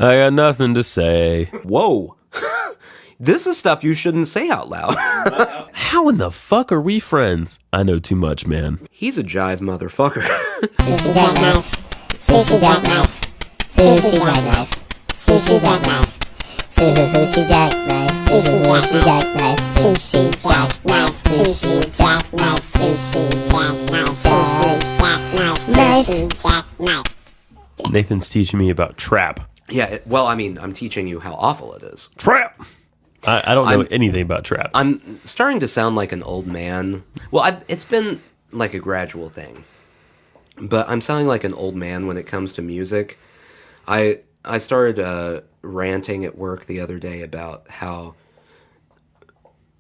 I got nothing to say. Whoa. This is stuff you shouldn't say out loud. How in the fuck are we friends? I know too much, man. He's a jive motherfucker. Sushi jackknife. Sushi jackknife. Sushi jackknife. Sushi jackknife. Sushi jackknife. Sushi jackknife. Sushi jackknife. Sushi jackknife. Sushi jackknife. Sushi jackknife. Nathan's teaching me about trap. Yeah, well, I mean, I'm teaching you how awful it is. Trap! I don't know anything about trap. I'm starting to sound like an old man. Well, it's been like a gradual thing. But I'm sounding like an old man when it comes to music. I started ranting at work the other day about how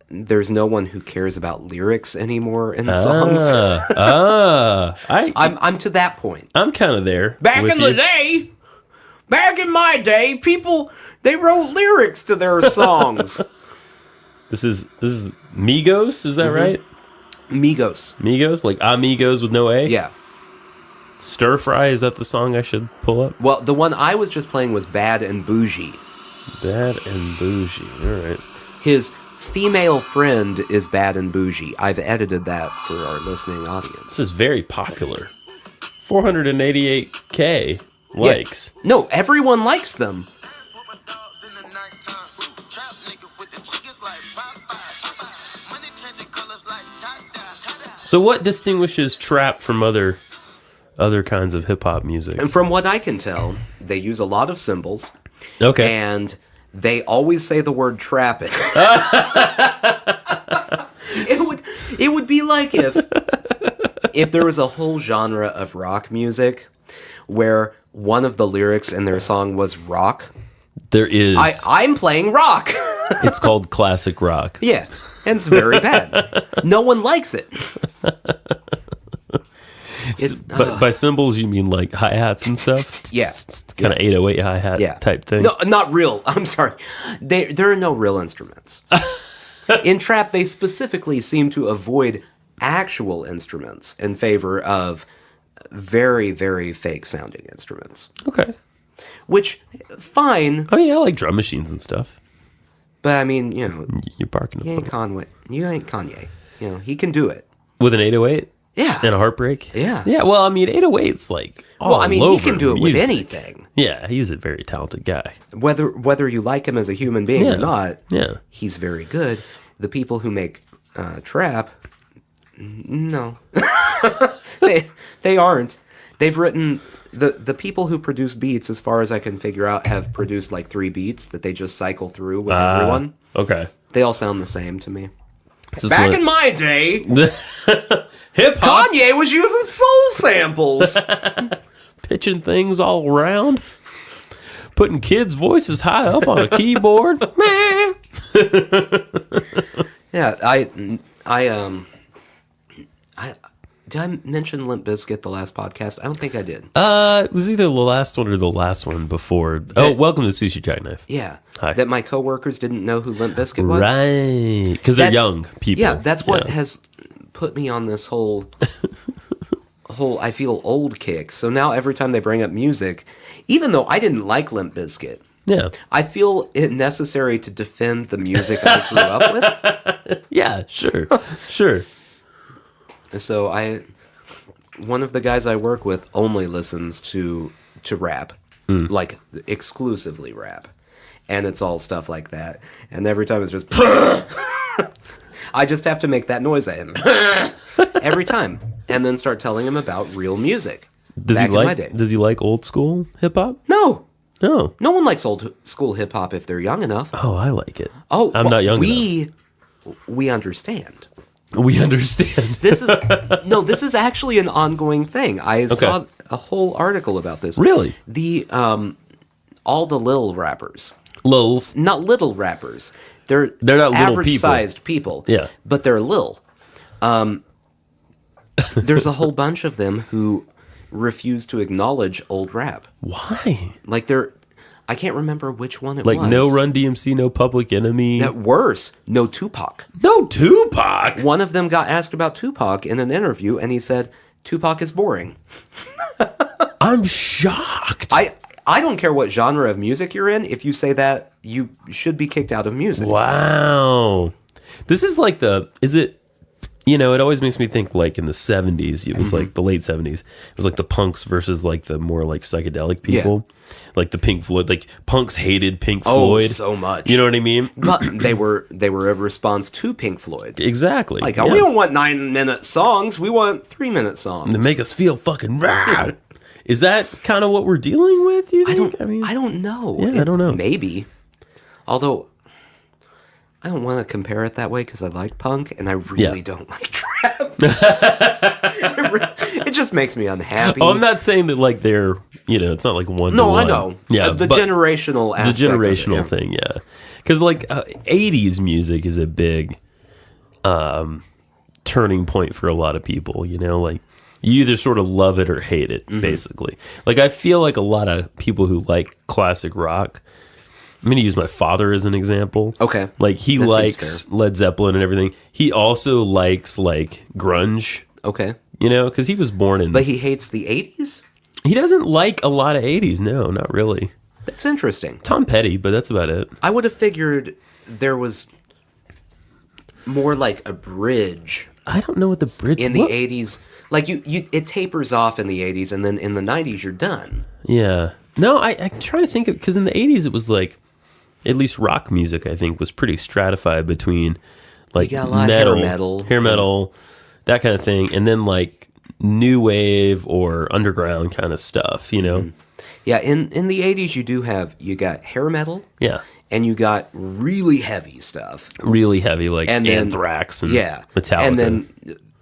there's no one who cares about lyrics anymore in songs. I'm to that point. I'm kind of there. Back in my day, people, they wrote lyrics to their songs. This is Migos, is that right? Migos, like amigos with no A? yeah. Stir Fry, is that the song I should pull up? Well, the one I was just playing was Bad and Bougie. Bad and Bougie, all right. His female friend is Bad and Bougie. I've edited that for our listening audience. This is very popular. 488K likes. Yeah. No, everyone likes them. So what distinguishes trap from other kinds of hip-hop music? And from what I can tell, they use a lot of symbols. Okay. And they always say the word trap it. It would be like if there was a whole genre of rock music where one of the lyrics in their song was rock. There is. I'm playing rock. It's called classic rock. Yeah, and it's very bad. No one likes it. But by symbols, you mean like hi-hats and stuff? Yeah. Kind of 808 hi-hat type thing? No, not real. I'm sorry. There are no real instruments. In trap, they specifically seem to avoid actual instruments in favor of very, very fake-sounding instruments. Okay. Which, fine. I mean, I like drum machines and stuff. But, I mean, you know... You're barking You ain't Kanye. You know, he can do it. With an 808? Yeah. And a heartbreak? Yeah. Yeah, well, I mean, 808's like all over he can do it with music. anything. Yeah, he's a very talented guy. Whether you like him as a human being or not, he's very good. The people who make trap, no. they aren't. They've written... The people who produce beats, as far as I can figure out, have produced like 3 beats that they just cycle through with everyone. Okay. They all sound the same to me. Back in my day, hip-hop Kanye was using soul samples. pitching things all around, putting kids' voices high up on a keyboard. Yeah, did I mention Limp Bizkit the last podcast? I don't think I did. It was either the last one or the last one before. Welcome to Sushi Jackknife. Yeah. Hi. That my coworkers didn't know who Limp Bizkit was. Right. Because they're young people. Yeah, that's what has put me on this whole I feel old kick. So now every time they bring up music, even though I didn't like Limp Bizkit, I feel it necessary to defend the music I grew up with. Yeah, sure. So one of the guys I work with only listens to rap, like exclusively rap, and it's all stuff like that. And every time it's just, I just have to make that noise at him every time, and then start telling him about real music. Does he like old school hip hop? No. No. No one likes old school hip hop if they're young enough. Oh, I like it. Oh, I'm not young enough. We understand. We understand. This is actually an ongoing thing. I saw a whole article about this. Really? The all the lil rappers. Lils. Not little rappers. They're not little average-sized people. Yeah. But they're lil. There's a whole bunch of them who refuse to acknowledge old rap. Why? Like I can't remember which one it was. Like no Run DMC, no Public Enemy. Worse, no Tupac. No Tupac? One of them got asked about Tupac in an interview, and he said, Tupac is boring. I'm shocked. I don't care what genre of music you're in. If you say that, you should be kicked out of music. Wow. This is like it always makes me think like in the 70s, it was like the late 70s. It was like the punks versus like the more like psychedelic people. Like the Pink Floyd, like punks hated Pink Floyd so much. You know what I mean? But they were a response to Pink Floyd. Exactly. Like, we don't want 9-minute songs. We want 3-minute songs. To make us feel fucking rad. Is that kind of what we're dealing with, you think? I don't know. Yeah, I don't know. Maybe. Although, I don't want to compare it that way because I like punk and I really don't like trap. It just makes me unhappy. Oh, I'm not saying that like they're, it's not like one. No, to I one. know. Yeah, the generational aspect. The generational of it, thing, yeah. Because like 80s music is a big turning point for a lot of people, like you either sort of love it or hate it, basically. Like I feel like a lot of people who like classic rock, I'm going to use my father as an example. Okay. Like he That likes Led Zeppelin and everything. He also likes like grunge. Okay. Because he was born in... But he hates the 80s? He doesn't like a lot of 80s. No, not really. That's interesting. Tom Petty, but that's about it. I would have figured there was more like a bridge. I don't know what the bridge... In the 80s. Like, it tapers off in the 80s, and then in the 90s, you're done. Yeah. No, I'm trying to think of... Because in the 80s, it was like... At least rock music, I think, was pretty stratified between like you got a lot of hair metal, that kind of thing, and then like new wave or underground kind of stuff, Yeah, in the 80s, you got hair metal. Yeah. And you got really heavy stuff. Really heavy, like and then, Anthrax and Metallica. And then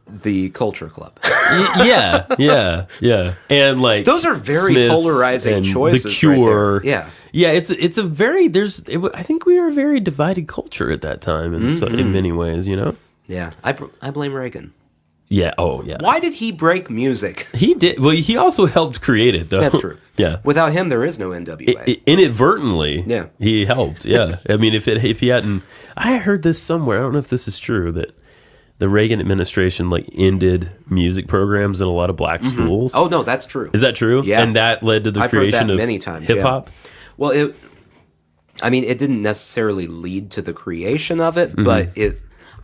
the Culture Club. yeah. And like those are very Smiths polarizing choices. The Cure. Right there. Yeah, it's a very I think we were a very divided culture at that time in many ways, Yeah, I blame Reagan. Yeah. Oh, yeah. Why did he break music? He did. Well, he also helped create it, though. That's true. Yeah. Without him, there is no NWA. Inadvertently. Yeah. He helped. Yeah. I mean, if he hadn't, I heard this somewhere. I don't know if this is true that the Reagan administration like ended music programs in a lot of black schools. Oh no, that's true. Is that true? Yeah. And that led to the I've creation heard that of many times, hip hop. Yeah. Well, it didn't necessarily lead to the creation of it, but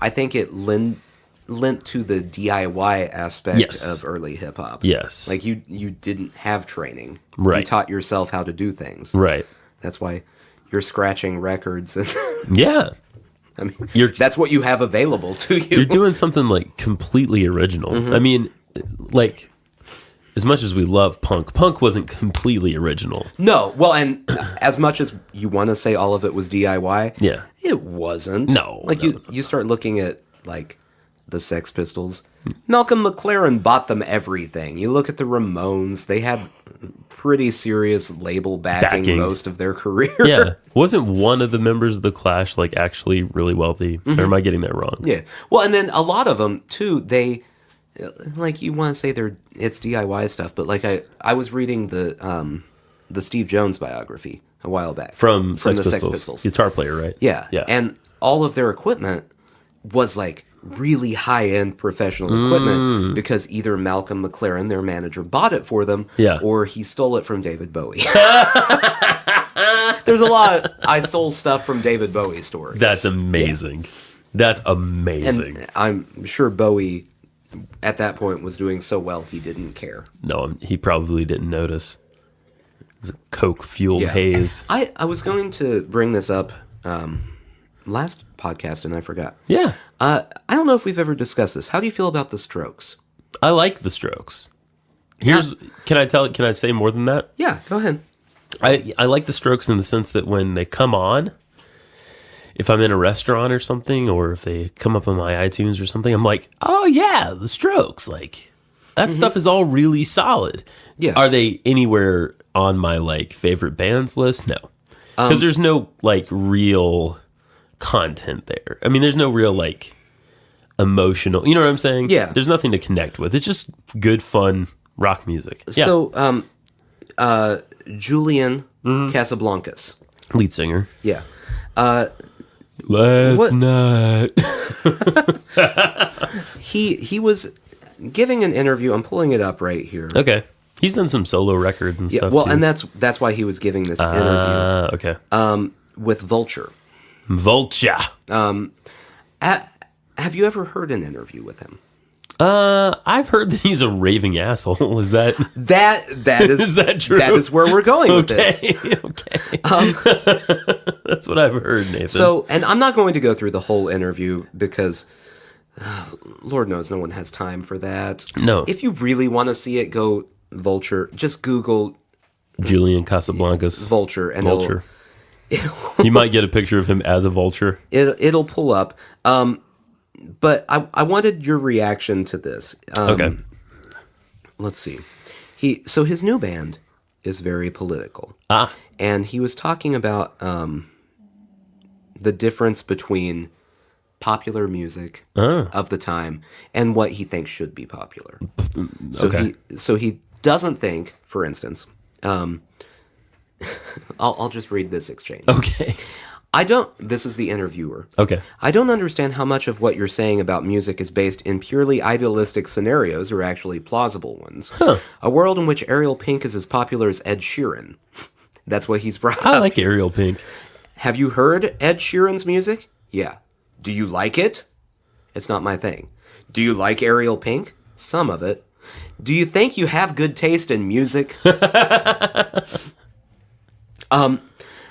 I think it lent to the DIY aspect of early hip hop. Yes. Like you didn't have training. Right. You taught yourself how to do things. Right. That's why you're scratching records and Yeah. I mean, that's what you have available to you. You're doing something like completely original. I mean, like as much as we love punk wasn't completely original. No, well, and as much as you want to say all of it was DIY, Yeah. it wasn't. No, like no, you start looking at like the Sex Pistols. Malcolm McLaren bought them everything. You look at the Ramones; they had pretty serious label backing most of their career. Yeah, wasn't one of the members of the Clash like actually really wealthy? Or am I getting that wrong? Yeah. Well, and then a lot of them too. They like you want to say it's DIY stuff, but like I was reading the Steve Jones biography a while back from the Sex Sex Pistols, guitar player, right? Yeah, yeah, and all of their equipment was like really high-end professional equipment because either Malcolm McLaren, their manager, bought it for them, or he stole it from David Bowie. There's a lot of, I stole stuff from David Bowie stories. That's amazing. Yeah. That's amazing. And I'm sure Bowie at that point was doing so well he didn't care. No, he probably didn't notice. It's a coke-fueled haze. I was going to bring this up last podcast and I forgot. Yeah. I don't know if we've ever discussed this. How do you feel about the Strokes? I like the Strokes. Can I say more than that? Yeah, go ahead. I like the Strokes in the sense that when they come on, if I'm in a restaurant or something, or if they come up on my iTunes or something, I'm like, oh yeah, the Strokes. Like that stuff is all really solid. Yeah. Are they anywhere on my like favorite bands list? No, because there's no like real content there. I mean, there's no real like emotional. You know what I'm saying? Yeah. There's nothing to connect with. It's just good, fun rock music. Yeah. So, Julian Casablancas, lead singer. Yeah. Last night. he was giving an interview. I'm pulling it up right here. Okay. He's done some solo records and stuff. Well, too. and that's why he was giving this interview. Okay. With Vulture. Vulture. Have you ever heard an interview with him? I've heard that he's a raving asshole. Is that is is that true? That is where we're going with this. Okay. That's what I've heard, Nathan. So, and I'm not going to go through the whole interview because Lord knows no one has time for that. No. If you really want to see it, go Vulture. Just Google Julian Casablancas. Vulture and Vulture. You might get a picture of him as a vulture. It'll pull up. But I wanted your reaction to this. Okay. Let's see. His new band is very political. And he was talking about the difference between popular music of the time and what he thinks should be popular. So he doesn't think, for instance, I'll just read this exchange. Okay. This is the interviewer. Okay. I don't understand how much of what you're saying about music is based in purely idealistic scenarios or actually plausible ones. A world in which Ariel Pink is as popular as Ed Sheeran. That's what he's brought up. I like Ariel Pink. Have you heard Ed Sheeran's music? Yeah. Do you like it? It's not my thing. Do you like Ariel Pink? Some of it. Do you think you have good taste in music?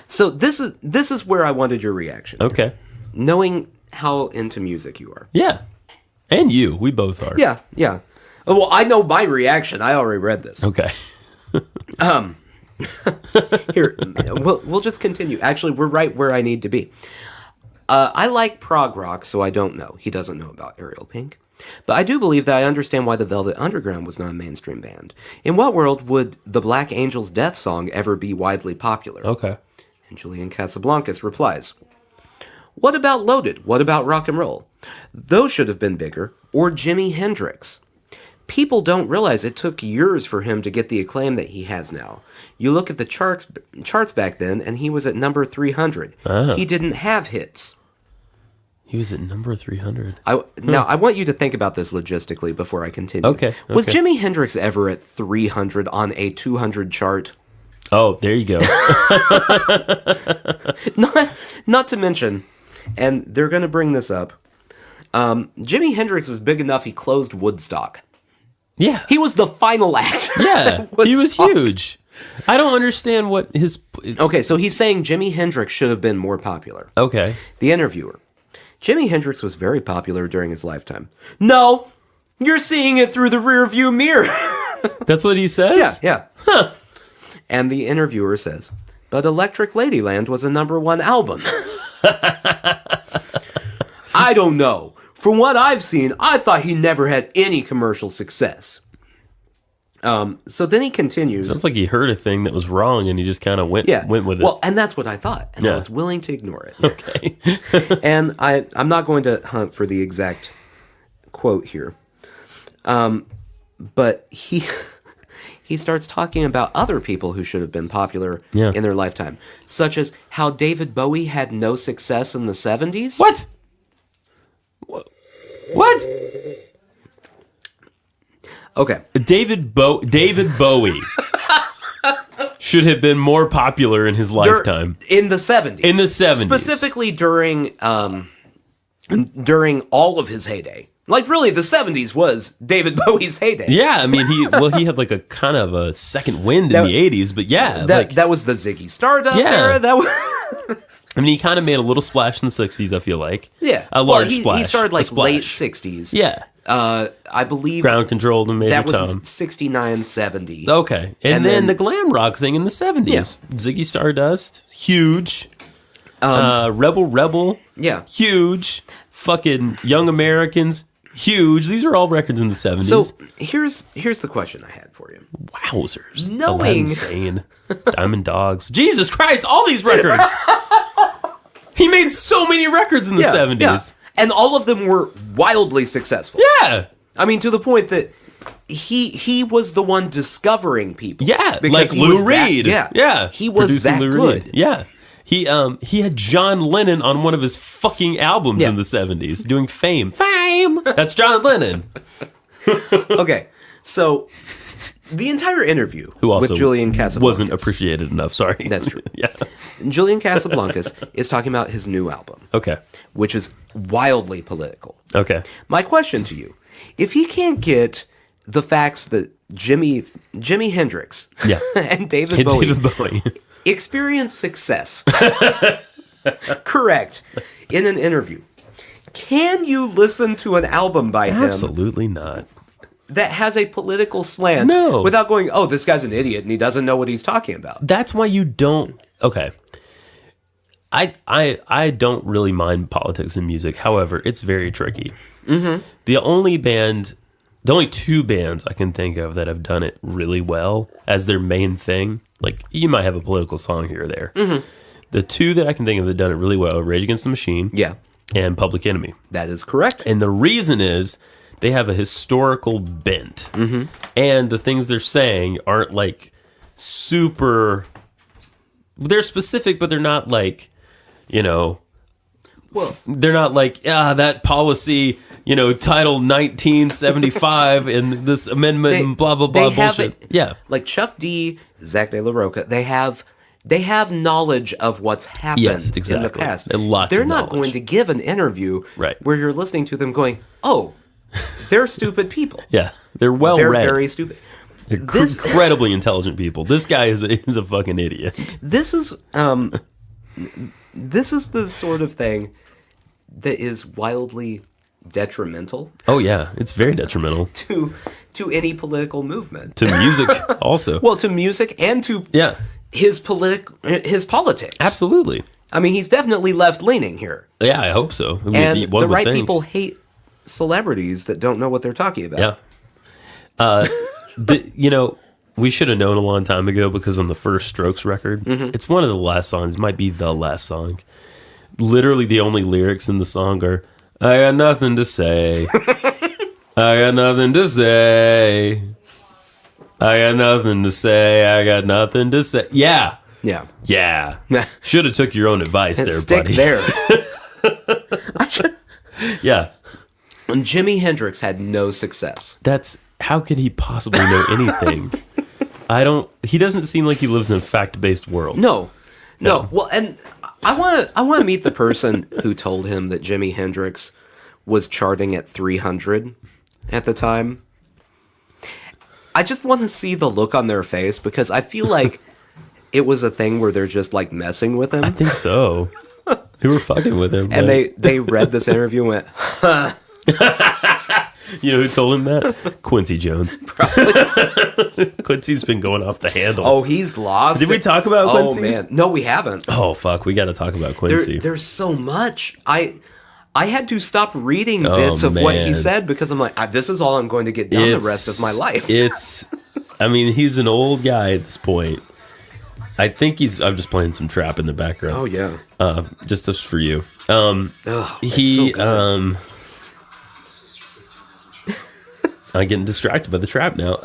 So this is where I wanted your reaction. Okay. Knowing how into music you are. Yeah. And you. We both are. Yeah. Oh, well, I know my reaction. I already read this. Okay. Here, we'll just continue. Actually, we're right where I need to be. I like prog rock, so I don't know. He doesn't know about Ariel Pink. But I do believe that I understand why the Velvet Underground was not a mainstream band. In what world would the Black Angels' Death Song ever be widely popular? Okay. And Julian Casablancas replies, what about Loaded? What about rock and roll? Those should have been bigger. Or Jimi Hendrix. People don't realize it took years for him to get the acclaim that he has now. You look at the charts back then, and he was at number 300. He didn't have hits. He was at number 300. Now, I want you to think about this logistically before I continue. Okay. Was Jimi Hendrix ever at 300 on a 200 chart? Oh, there you go. Not to mention, and they're going to bring this up, Jimi Hendrix was big enough he closed Woodstock. Yeah. He was the final act. Yeah, he was huge. I don't understand what his... Okay, so he's saying Jimi Hendrix should have been more popular. Okay. The interviewer. Jimi Hendrix was very popular during his lifetime. No, you're seeing it through the rearview mirror. That's what he says? Yeah. Huh. And the interviewer says, but Electric Ladyland was a #1 album. I don't know. From what I've seen, I thought he never had any commercial success. So then he continues. Sounds like he heard a thing that was wrong and he just kind of went with it. Well, and that's what I thought. And I was willing to ignore it. Okay. And I'm not going to hunt for the exact quote here. But he starts talking about other people who should have been popular in their lifetime. Such as how David Bowie had no success in the 70s. What? What? Okay. David Bowie should have been more popular in his lifetime. In the 70s. In the 70s. Specifically during all of his heyday. Like, really, the 70s was David Bowie's heyday. Yeah, I mean, he had like a kind of a second wind in the 80s, but yeah. That was the Ziggy Stardust era. That was... I mean, he kind of made a little splash in the 60s, I feel like. Yeah. A large splash. He started like late 60s. Yeah. I believe... Ground Control and Major Tom. That was 69, 70. Okay. And then the glam rock thing in the 70s. Yeah. Ziggy Stardust, huge. Rebel. Yeah. Huge. Fucking Young Americans, huge. These are all records in the 70s. So here's the question I had for you. Wowzers. Knowing... Insane. Diamond Dogs. Jesus Christ, all these records. He made so many records in the 70s. Yeah. And all of them were wildly successful. Yeah. I mean, to the point that he was the one discovering people. Yeah, like Lou Reed. Yeah. He was that good. Yeah. He had John Lennon on one of his fucking albums in the 70s doing Fame. That's John Lennon. Okay. So the entire interview Who also with Julian Casablancas wasn't appreciated enough. Sorry. That's true. Yeah. Julian Casablancas is talking about his new album, Okay. which is wildly political. Okay. My question to you, if he can't get the facts that Jimi Hendrix Yeah. and David Hey, Bowie David Bowie. experience success, correct, in an interview, can you listen to an album by him Absolutely not. that has a political slant No. without going, oh, this guy's an idiot and he doesn't know what he's talking about? That's why you don't. Okay. I don't really mind politics in music. However, it's very tricky. Mm-hmm. The only two bands I can think of that have done it really well as their main thing, like you might have a political song here or there. Mm-hmm. The two that I can think of that have done it really well are Rage Against the Machine Yeah, and Public Enemy. that is correct. And the reason is they have a historical bent. Mm-hmm. And the things they're saying aren't like super... They're specific, but they're not like, well, they're not like, that policy, Title 1975 and this amendment and blah, blah, blah bullshit. Yeah. Like Chuck D, Zach De La Rocha, they have knowledge of what's happened Yes, exactly. in the past. And lots They're of not knowledge. going to give an interview Right. where you're listening to them going, oh, they're stupid people. Yeah. They're well They're read. very stupid. They're incredibly intelligent people. This guy is a fucking idiot. This is the sort of thing that is wildly detrimental Oh, yeah. It's very detrimental to any political movement. to music also. Well, to music and to Yeah. his politics. Absolutely. I mean, he's definitely left-leaning here. Yeah, I hope so. I mean, And one the would right think. people hate celebrities that don't know what they're talking about. Yeah. We should have known a long time ago because on the first Strokes record, it's one of the last songs, might be the last song. Literally the only lyrics in the song are, I got nothing to say. I got nothing to say. I got nothing to say. I got nothing to say. Yeah. Yeah. Yeah. Should have took your own advice And there, stick buddy. there. Yeah. And Jimi Hendrix had no success. How could he possibly know anything? He doesn't seem like he lives in a fact-based world. No. Well, and I want to meet the person who told him that Jimi Hendrix was charting at 300 at the time. I just want to see the look on their face because I feel like it was a thing where they're just like messing with him. I think so. They were fucking with him. And but- they read this interview and went, huh. You know who told him that? Quincy Jones. Probably. Quincy's been going off the handle. Oh, he's lost. Did we talk about Quincy? Oh, man. No, we haven't. Oh, fuck. We got to talk about Quincy. There's so much. I had to stop reading bits of what he man. said because I'm like, this is all I'm going to get done the rest of my life. He's an old guy at this point. I think I'm just playing some trap in the background. Oh, yeah. Just for you. He, I'm getting distracted by the trap now.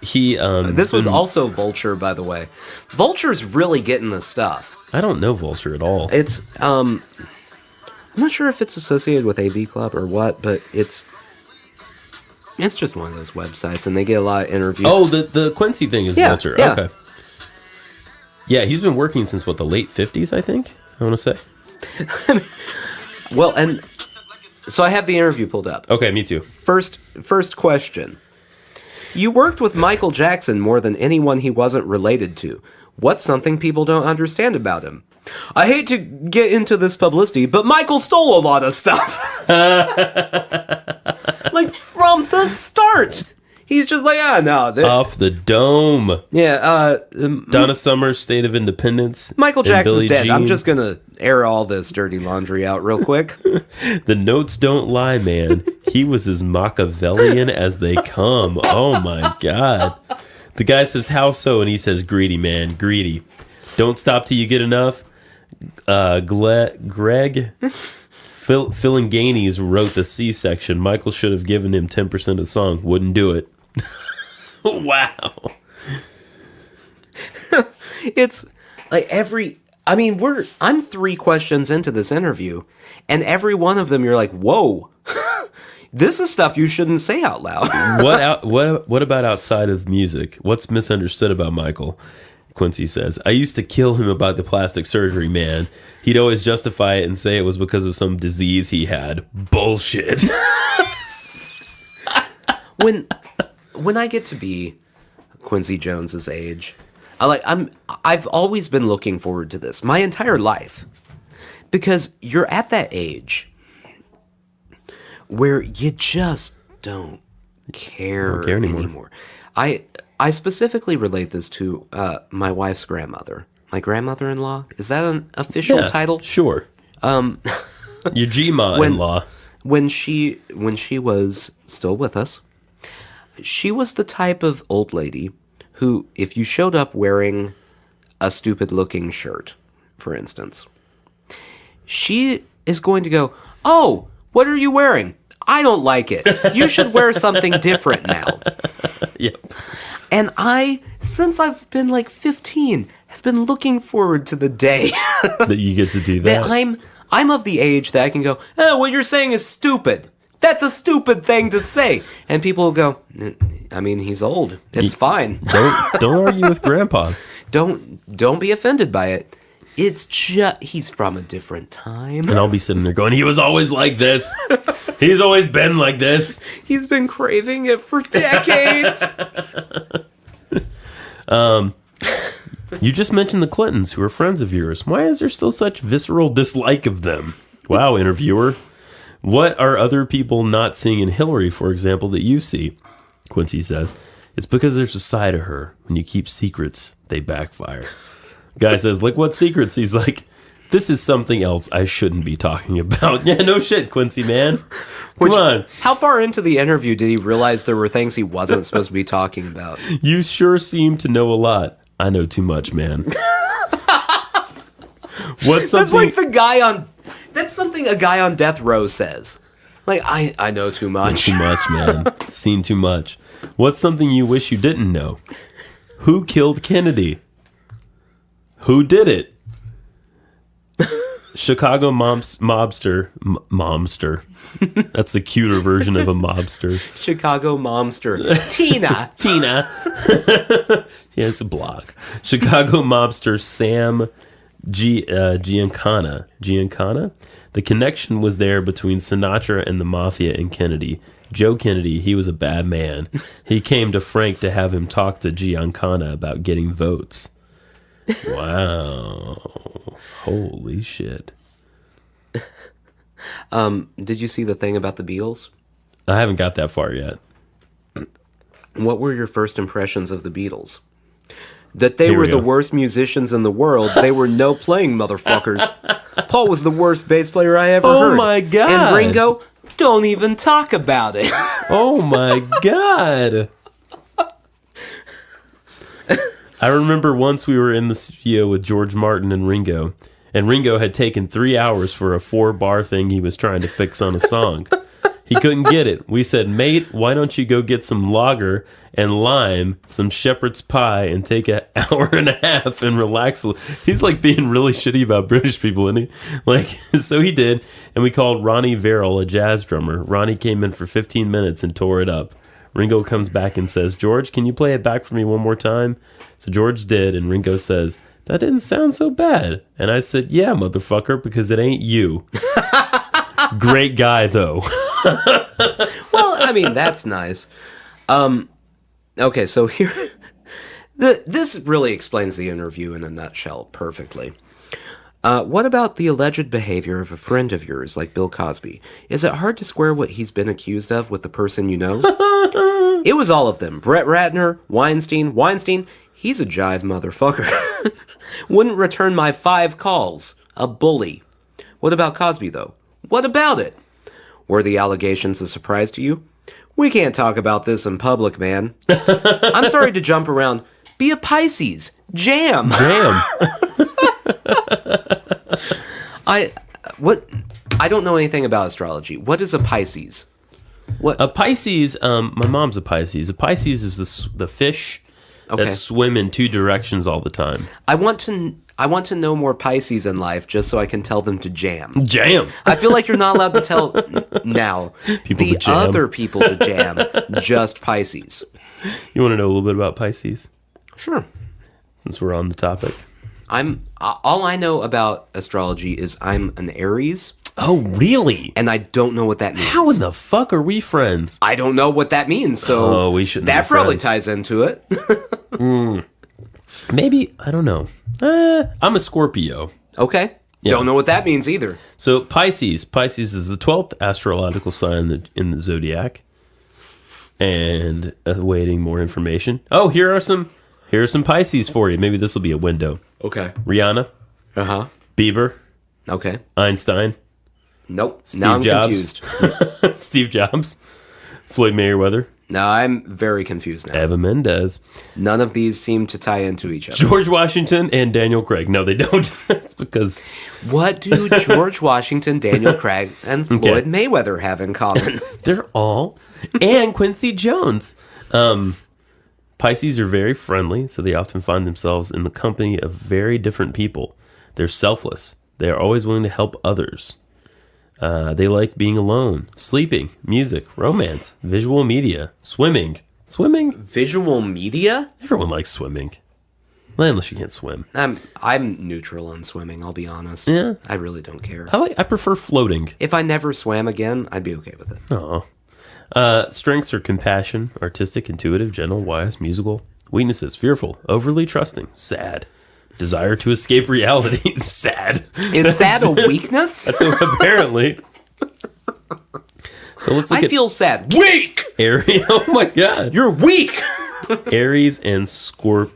this was also Vulture, by the way. Vulture's really getting the stuff. I don't know Vulture at all. It's, I'm not sure if it's associated with AV Club or what, but it's just one of those websites, and they get a lot of interviews. Oh, the Quincy thing is Yeah, Vulture. yeah. Okay. Yeah, he's been working since, the late 50s, I think? I want to say. Well, and so I have the interview pulled up. Okay, me too. First question. You worked with Michael Jackson more than anyone he wasn't related to. What's something people don't understand about him? I hate to get into this publicity, but Michael stole a lot of stuff. Like, from the start. He's just like, Off the dome. Yeah, Donna Summer's State of Independence. Michael and Jackson's Billie dead. I'm Jean. just gonna air all this dirty laundry out real quick. The notes don't lie, man. He was as Machiavellian as they come. Oh my God. The guy says, how so? And he says, greedy, man. Greedy. Don't stop till you get enough. Greg Philanganes wrote the C section. Michael should have given him 10% of the song. Wouldn't do it. Wow. It's like I'm 3 questions into this interview, and every one of them you're like, whoa. This is stuff you shouldn't say out loud. What about outside of music? What's misunderstood about Michael? Quincy says, I used to kill him about the plastic surgery, man. He'd always justify it and say it was because of some disease he had. Bullshit. When I get to be Quincy Jones's age, I've always been looking forward to this my entire life, because you're at that age where you just don't care anymore. I specifically relate this to my wife's grandmother, my grandmother-in-law. Is that an official title? Sure. Your G-ma-in-law. When she was still with us, she was the type of old lady who, if you showed up wearing a stupid-looking shirt, for instance, she is going to go, "Oh, what are you wearing? I don't like it. You should wear something different now." Yep. And since I've been like 15, have been looking forward to the day that you get to do that. I'm of the age that I can go, "Oh, what you're saying is stupid. That's a stupid thing to say." And people will go, "I mean, he's old. It's fine." Don't argue with Grandpa. Don't be offended by it. It's just he's from a different time. And I'll be sitting there going, he was always like this. He's always been like this. He's been craving it for decades. You just mentioned the Clintons, who are friends of yours. Why is there still such visceral dislike of them? Wow, interviewer. What are other people not seeing in Hillary, for example, that you see? Quincy says, it's because there's a side of her. When you keep secrets, they backfire. Guy says, like, what secrets? He's like, this is something else I shouldn't be talking about. Yeah, no shit, Quincy, man. Come on. How far into the interview did he realize there were things he wasn't supposed to be talking about? You sure seem to know a lot. I know too much, man. What's something? That's like the guy on... That's something a guy on death row says. Like, I know too much. Too much, man. Seen too much. What's something you wish you didn't know? Who killed Kennedy? Who did it? Chicago momster. That's the cuter version of a mobster. Chicago momster. Tina. Yeah, it's a blog. Chicago mobster Sam Giancana. The connection was there between Sinatra and the mafia and Kennedy. Joe Kennedy, he was a bad man. He came to Frank to have him talk to Giancana about getting votes. Wow. Holy shit. Did you see the thing about the Beatles? I haven't got that far yet. What were your first impressions of the Beatles? That they were the worst musicians in the world. They were no-playing motherfuckers. Paul was the worst bass player I ever heard. Oh my God. And Ringo, don't even talk about it. Oh my God. I remember once we were in the studio with George Martin and Ringo had taken 3 hours for a 4-bar thing he was trying to fix on a song. He couldn't get it. We said, mate, why don't you go get some lager and lime, some shepherd's pie, and take an hour and a half and relax. He's like being really shitty about British people, isn't he? Like, so he did, and we called Ronnie Verrill, a jazz drummer. Ronnie came in for 15 minutes and tore it up. Ringo comes back and says, George, can you play it back for me one more time? So George did, and Ringo says, that didn't sound so bad. And I said, yeah, motherfucker, because it ain't you. Great guy, though. Well, I mean, that's nice. Okay, so here... This really explains the interview in a nutshell perfectly. What about the alleged behavior of a friend of yours, like Bill Cosby? Is it hard to square what he's been accused of with the person you know? It was all of them. Brett Ratner, Weinstein, he's a jive motherfucker. Wouldn't return my 5 calls. A bully. What about Cosby, though? What about it? Were the allegations a surprise to you? We can't talk about this in public, man. I'm sorry to jump around. Be a Pisces. Jam. I don't know anything about astrology. What is a Pisces? What? A Pisces, my mom's a Pisces. A Pisces is the fish that swim in 2 directions all the time. I want to I want to know more Pisces in life just so I can tell them to jam. Jam. I feel like you're not allowed to tell now People the to jam. other people to jam, just Pisces. You want to know a little bit about Pisces? Sure. Since we're on the topic. All I know about astrology is I'm an Aries. Oh, really? And I don't know what that means. How in the fuck are we friends? I don't know what that means, so we shouldn't that be probably friends. ties into it. Maybe, I don't know. I'm a Scorpio. Okay. Yeah. Don't know what that means either. So Pisces is the 12th astrological sign in the zodiac. And awaiting more information. Oh, here are some Pisces for you. Maybe this will be a window. Okay. Rihanna, Uh-huh. Bieber, Okay. Einstein, Nope. Steve Now I'm Jobs. confused. Steve Jobs, Floyd Mayweather, Now I'm very confused now. Eva Mendes, None of these seem to tie into each other. George Washington, and Daniel Craig. No, they don't. It's because What do George Washington, Daniel Craig, and Floyd Mayweather have in common? they're all, and Quincy Jones. Pisces are very friendly, so they often find themselves in the company of very different people. They're selfless. They are always willing to help others. They like being alone, sleeping, music, romance, visual media, swimming. Swimming? Visual media? Everyone likes swimming. Well, unless you can't swim. I'm neutral on swimming, I'll be honest. Yeah. I really don't care. I prefer floating. If I never swam again, I'd be okay with it. Oh. Strengths are compassion, artistic, intuitive, gentle, wise, musical. Weaknesses, fearful, overly trusting, sad. Desire to escape reality, sad. Is sad a weakness? That's apparently. So let's look I at feel sad. Weak! Aries. Oh my god. You're weak! Aries and Scorpio.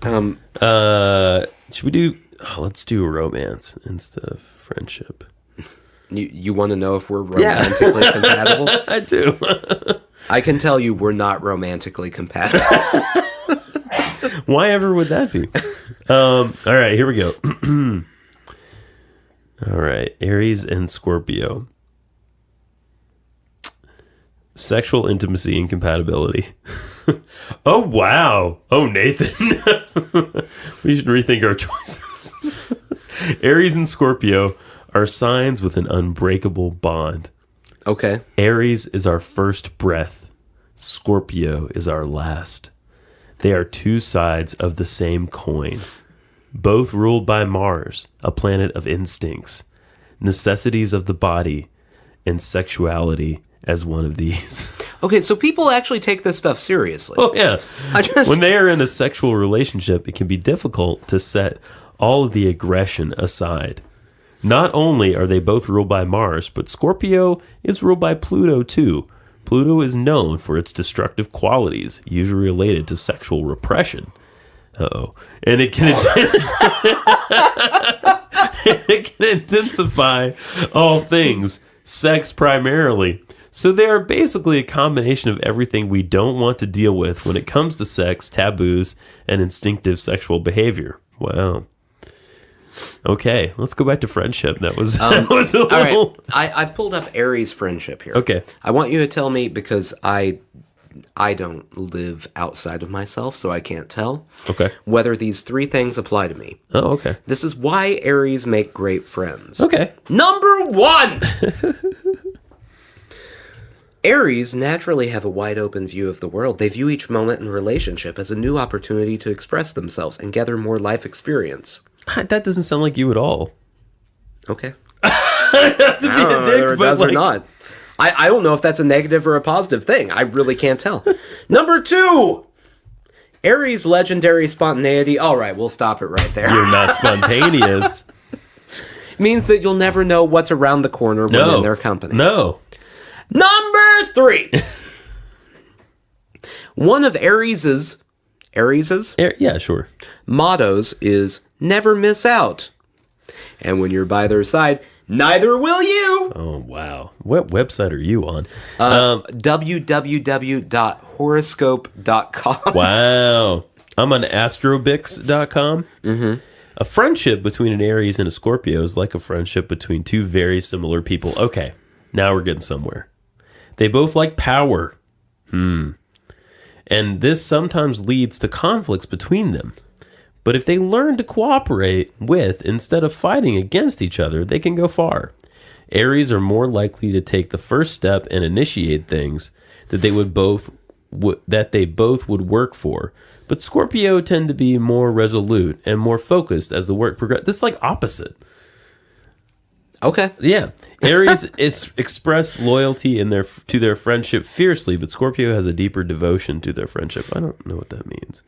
Should we do... Oh, let's do romance instead of friendship. You want to know if we're romantically compatible? I do. I can tell you we're not romantically compatible. Why ever would that be? All right, here we go. All right, Aries and Scorpio. Sexual intimacy and compatibility. Oh, wow. Oh, Nathan. We should rethink our choices. Aries and Scorpio are signs with an unbreakable bond. Okay. Aries is our first breath. Scorpio is our last. They are two sides of the same coin, both ruled by Mars, a planet of instincts, necessities of the body, and sexuality as one of these. Okay, so people actually take this stuff seriously. Oh, yeah. just- When they are in a sexual relationship, it can be difficult to set all of the aggression aside. Not only are they both ruled by Mars, but Scorpio is ruled by Pluto too. Pluto is known for its destructive qualities, usually related to sexual repression. Uh-oh. And it can intensify all things, sex primarily. So they are basically a combination of everything we don't want to deal with when it comes to sex, taboos, and instinctive sexual behavior. Wow. Okay, let's go back to friendship. That was, that was a little... All right, I've pulled up Aries friendship here. Okay. I want you to tell me, because I don't live outside of myself, so I can't tell. Okay. Whether these three things apply to me. Oh, okay. This is why Aries make great friends. Okay. Number 1! Aries naturally have a wide open view of the world. They view each moment in relationship as a new opportunity to express themselves and gather more life experience. That doesn't sound like you at all. Okay. Not to be a dick, Whether it but does like... or not. I don't know if that's a negative or a positive thing. I really can't tell. Number 2! Aries' legendary spontaneity. All right, we'll stop it right there. You're not spontaneous. Means that you'll never know what's around the corner when No. in their company. No. Number 3! One of Aries's Yeah, sure. mottos is never miss out. And when you're by their side, neither will you. Oh, wow. What website are you on? www.horoscope.com. Wow. I'm on astrobix.com. Mm-hmm. A friendship between an Aries and a Scorpio is like a friendship between two very similar people. Okay, now we're getting somewhere. They both like power. And this sometimes leads to conflicts between them. But if they learn to cooperate with instead of fighting against each other, they can go far. Aries are more likely to take the first step and initiate things that they both would work for. But Scorpio tend to be more resolute and more focused as the work progresses. This is like opposite. Okay. Yeah. Aries express loyalty to their friendship fiercely, but Scorpio has a deeper devotion to their friendship. I don't know what that means.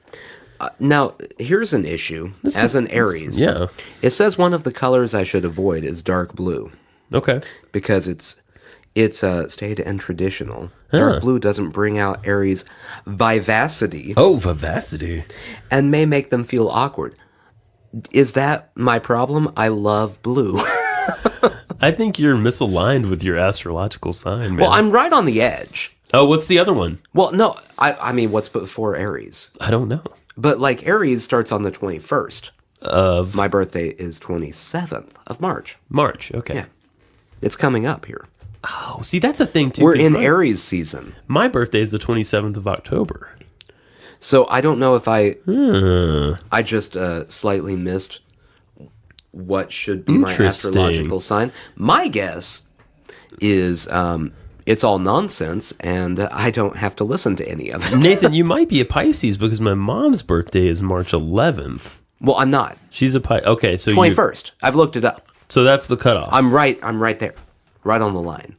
Now, here's an issue. An Aries, yeah. It says one of the colors I should avoid is dark blue. Okay. Because it's staid and traditional. Dark blue doesn't bring out Aries' vivacity. Oh, vivacity. And may make them feel awkward. Is that my problem? I love blue. I think you're misaligned with your astrological sign, man. Well, I'm right on the edge. Oh, what's the other one? Well, no, I mean, what's before Aries? I don't know. But, like, Aries starts on the 21st. My birthday is 27th of March. March, okay. Yeah. It's coming up here. Oh, see, that's a thing, too. We're in Aries season. My birthday is the 27th of October. So I don't know if I just slightly missed what should be my astrological sign. My guess is it's all nonsense, and I don't have to listen to any of it. Nathan, you might be a Pisces because my mom's birthday is March 11th. Well, I'm not. She's a Pisces. Okay, so 21st. I've looked it up. So that's the cutoff. I'm right there. Right on the line.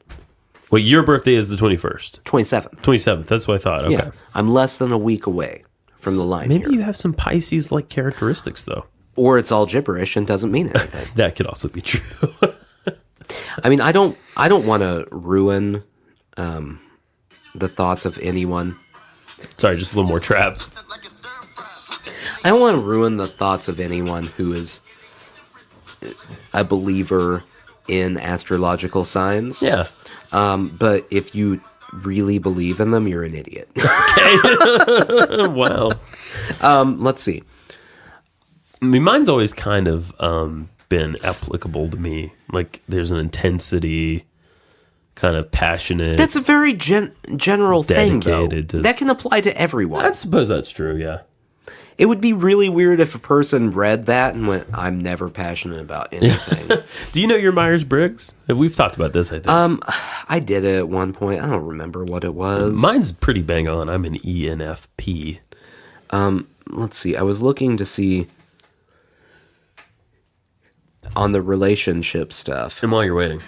Well, your birthday is the 21st. 27th. 27th. That's what I thought. Okay. Yeah. I'm less than a week away from the line. Maybe here. you have some Pisces-like characteristics, though. Or it's all gibberish and doesn't mean anything. That could also be true. I mean, I don't want to ruin the thoughts of anyone. Sorry, just a little more trap. I don't want to ruin the thoughts of anyone who is a believer in astrological signs. Yeah. But if you really believe in them, you're an idiot. Okay. Wow. Let's see. I mean, mine's always kind of been applicable to me. Like, there's an intensity, kind of passionate. That's a very general thing, though. That can apply to everyone. I suppose that's true, yeah. It would be really weird if a person read that and went, I'm never passionate about anything. Do you know your Myers-Briggs? We've talked about this, I think. I did it at one point. I don't remember what it was. Mine's pretty bang on. I'm an ENFP. Let's see. I was looking to see on the relationship stuff. And while you're waiting.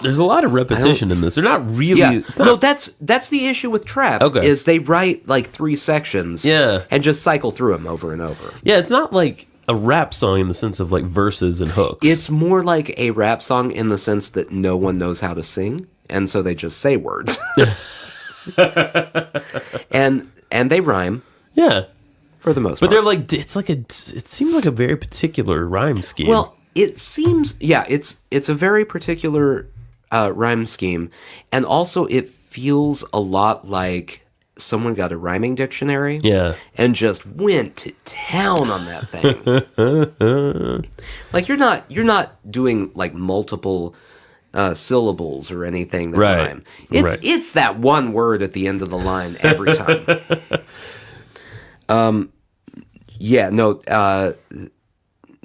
There's a lot of repetition in this. They're not really... Yeah. No, that's the issue with trap. Okay. Is they write like 3 sections and just cycle through them over and over. Yeah, it's not like a rap song in the sense of like verses and hooks. It's more like a rap song in the sense that no one knows how to sing, and so they just say words. and they rhyme. Yeah. For the most part. But they're like, it seems like a very particular rhyme scheme. Well, it seems, it's a very particular rhyme scheme, and also it feels a lot like someone got a rhyming dictionary and just went to town on that thing. Like you're not doing like multiple syllables or anything that rhyme. It's that one word at the end of the line every time.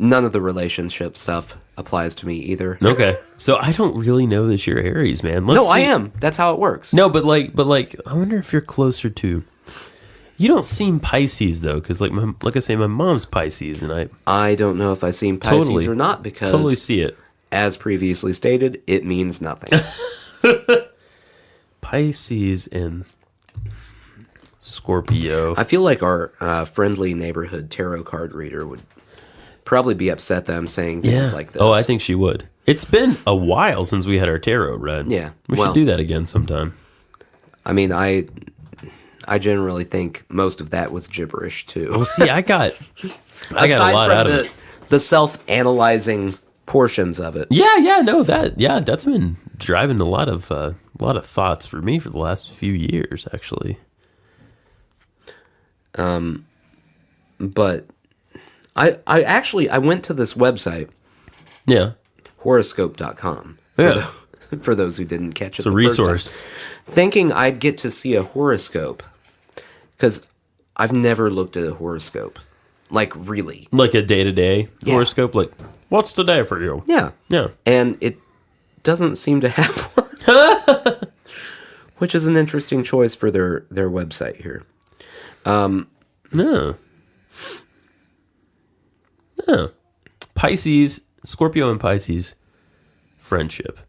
None of the relationship stuff applies to me either. Okay. So I don't really know that you're Aries, man. I am. That's how it works. No, but I wonder if you're closer to... You don't seem Pisces, though, because like I say, my mom's Pisces, and I don't know if I seem Pisces or not, because... Totally see it. As previously stated, it means nothing. Pisces and Scorpio. I feel like our friendly neighborhood tarot card reader would probably be upset that I'm saying things like this. Oh, I think she would. It's been a while since we had our tarot read. Yeah. We should do that again sometime. I mean, I generally think most of that was gibberish, too. Well, see, I got a lot out of it. The self-analyzing portions of it. That's been driving a lot of thoughts for me for the last few years, actually. But I went to this website. Yeah. Horoscope.com. for those who didn't catch it. It's a resource. Thinking I'd get to see a horoscope, because I've never looked at a horoscope. Like, really. Like a day-to-day horoscope? Like, what's today for you? Yeah. Yeah. And it doesn't seem to have one. Which is an interesting choice for their website here. No. Pisces, Scorpio and Pisces, friendship.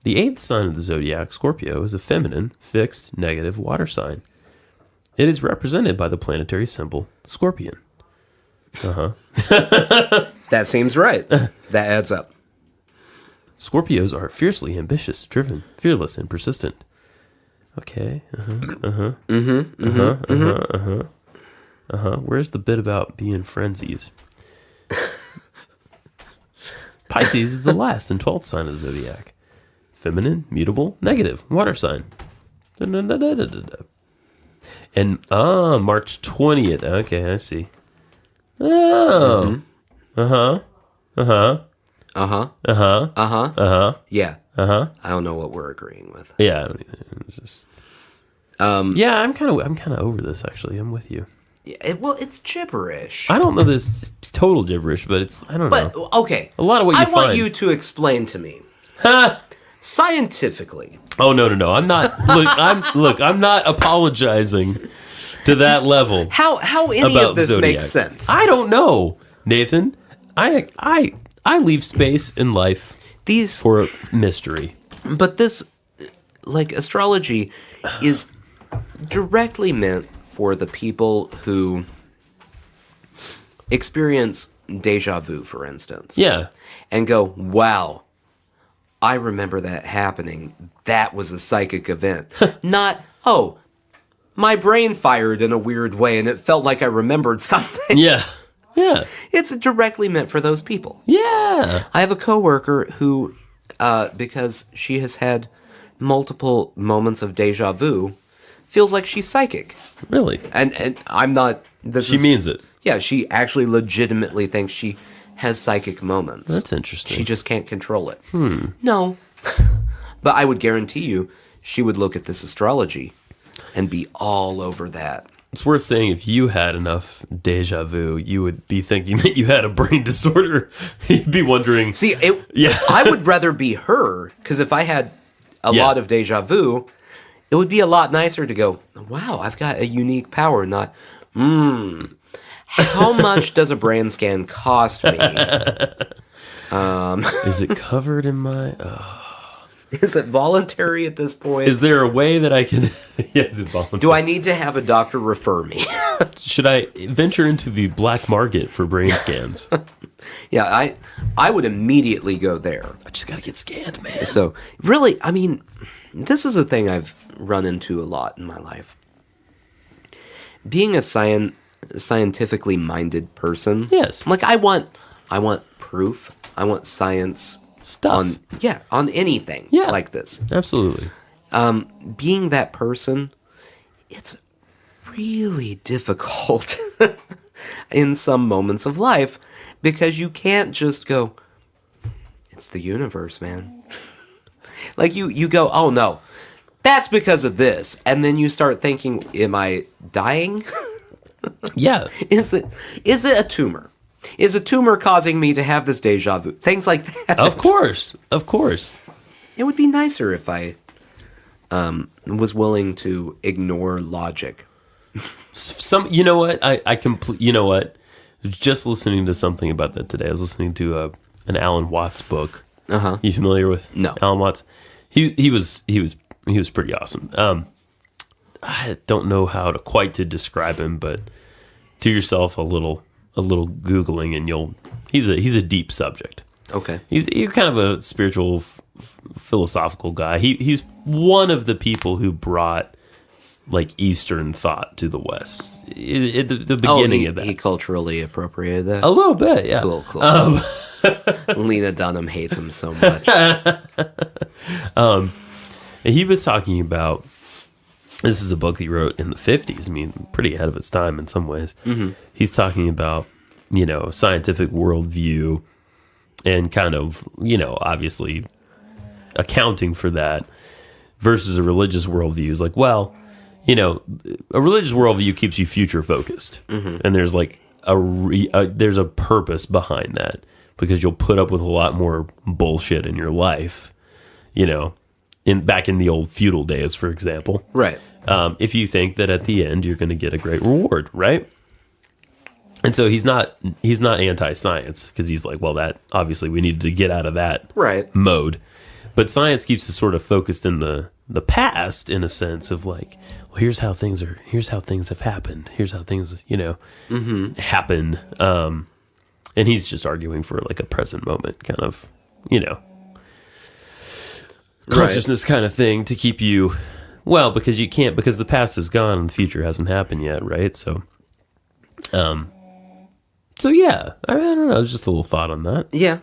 The 8th sign of the zodiac, Scorpio, is a feminine, fixed, negative water sign. It is represented by the planetary symbol, Scorpion. That seems right. That adds up. Scorpios are fiercely ambitious, driven, fearless, and persistent. Okay. Where's the bit about being frenzies? Pisces is the last and 12th sign of the zodiac. Feminine, mutable, negative, water sign. And March 20th. Okay, I see. Oh. Yeah. I don't know what we're agreeing with. Yeah, I don't either. It's just yeah, I'm kind of over this actually. I'm with you. Well, it's gibberish. I don't know this total gibberish, but it's I don't know. But okay, A lot of what you I want find. you to explain to me scientifically. Oh no. I'm not I'm not apologizing to that level. How any about of this Zodiac. makes sense? I don't know, Nathan. I leave space in life These for a mystery. But this, like, astrology is directly meant for the people who experience deja vu, for instance. Yeah. And go, wow, I remember that happening. That was a psychic event. Not, oh, my brain fired in a weird way and it felt like I remembered something. Yeah. Yeah. It's directly meant for those people. Yeah. I have a coworker who, because she has had multiple moments of deja vu, feels like she's psychic. Really? And I'm not... She means it. Yeah, she actually legitimately thinks she has psychic moments. That's interesting. She just can't control it. No. But I would guarantee you, she would look at this astrology and be all over that. It's worth saying if you had enough deja vu, you would be thinking that you had a brain disorder. You'd be wondering. See, Yeah. I would rather be her, because if I had a lot of deja vu, it would be a lot nicer to go, wow, I've got a unique power, not, how much does a brain scan cost me? Is it covered in my... Is it voluntary at this point? Is there a way that I can... Yeah, is it voluntary? Do I need to have a doctor refer me? Should I venture into the black market for brain scans? Yeah, I would immediately go there. I just got to get scanned, man. So, really, I mean, this is a thing I've run into a lot in my life. Being a scientifically minded person. Yes. Like, I want proof. I want science Stuff. on anything like this. Absolutely. Being that person, it's really difficult in some moments of life because you can't just go, it's the universe, man. Like you go, oh no, that's because of this. And then you start thinking, am I dying? Yeah. Is it a tumor? Is a tumor causing me to have this deja vu? Things like that. Of course. It would be nicer if I was willing to ignore logic. You know what? You know what? Just listening to something about that today. I was listening to an Alan Watts book. You familiar with No. Alan Watts? He was pretty awesome. I don't know how to describe him, but do yourself a little Googling and he's a deep subject. Okay. He's kind of a spiritual, philosophical guy. He's one of the people who brought like Eastern thought to the West. At the beginning of that. He culturally appropriated that? A little bit, yeah. Cool. Lena Dunham hates him so much. He was talking about, this is a book he wrote in the 50s. I mean, pretty ahead of its time in some ways. Mm-hmm. He's talking about, scientific worldview and kind of, obviously accounting for that versus a religious worldview is like, well, you know, a religious worldview keeps you future focused, and there's like there's a purpose behind that, because you'll put up with a lot more bullshit in your life, you know, back in the old feudal days, for example. Right. If you think that at the end you're going to get a great reward, right? And so he's not anti-science, because he's like, well, that obviously we needed to get out of that mode. But science keeps us sort of focused in the past, in a sense of like, well, here's how things have happened. Here's how things, you know, happen. And he's just arguing for like a present moment kind of, you know, consciousness kind of thing to keep you, well, because you can't, because the past is gone and the future hasn't happened yet, right? So yeah, I don't know. It's just a little thought on that. Yeah,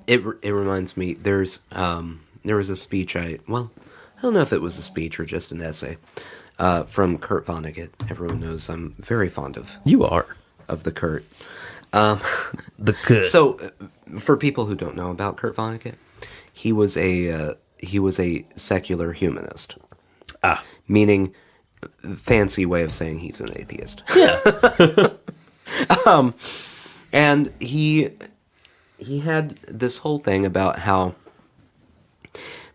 it reminds me. There was a speech. I don't know if it was a speech or just an essay from Kurt Vonnegut. Everyone knows I'm very fond of. You are of the Kurt. The Kurt. So, for people who don't know about Kurt Vonnegut, he was a secular humanist. Meaning, fancy way of saying he's an atheist. Yeah. And he had this whole thing about how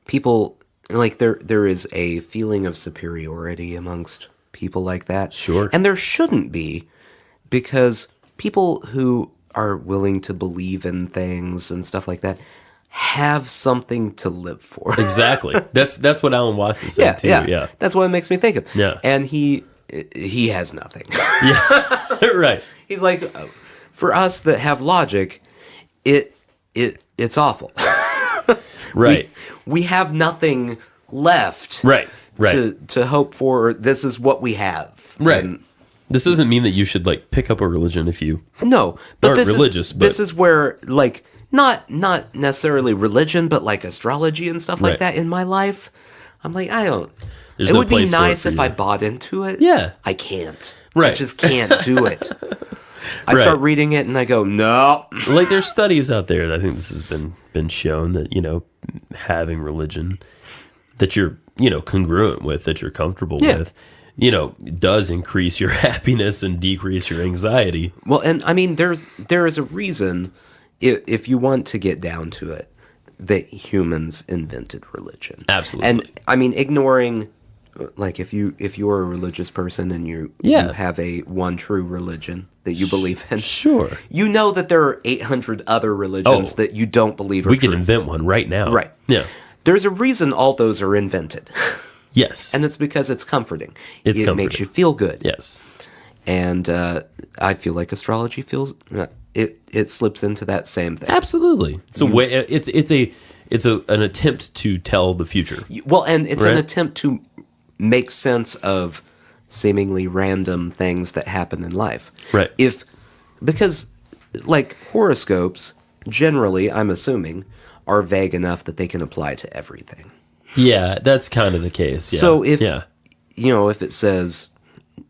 people, like, there is a feeling of superiority amongst people like that. Sure. And there shouldn't be, because people who are willing to believe in things and stuff like that have something to live for. Exactly. That's what Alan Watts is saying too. Yeah. That's what it makes me think of. Yeah. And he has nothing. Yeah. Right. He's like, for us that have logic, it's awful. Right. We have nothing left. Right. To hope for. This is what we have. Right. And this doesn't mean that you should like pick up a religion if you but aren't this religious. This is where, like, not necessarily religion, but like astrology and stuff like that in my life. I'm like, I don't. There's it no would be place for nice it for if you. I bought into it. Yeah. I can't. Right. I just can't do it. I Right. start reading it and I go, no. Like, there's studies out there that I think this has been shown that, you know, having religion that you're, you know, congruent with, that you're comfortable with, you know, does increase your happiness and decrease your anxiety. Well, and I mean, there is a reason, if you want to get down to it, that humans invented religion. Absolutely. And I mean, ignoring, like, if you're a religious person and you have a one true religion that you believe in, Sure. you know that there are 800 other religions that you don't believe are We true. can invent one right now. Right. Yeah. There's a reason all those are invented. Yes. And it's because it's comforting. It's it comforting. makes you feel good. Yes. And I feel like astrology feels it slips into that same thing. Absolutely. It's a way. It's an attempt to tell the future. Well, and it's an Right. attempt to make sense of seemingly random things that happen in life. Right. Because like horoscopes, generally, I'm assuming, are vague enough that they can apply to everything. Yeah, that's kind of the case. Yeah. So if yeah. if it says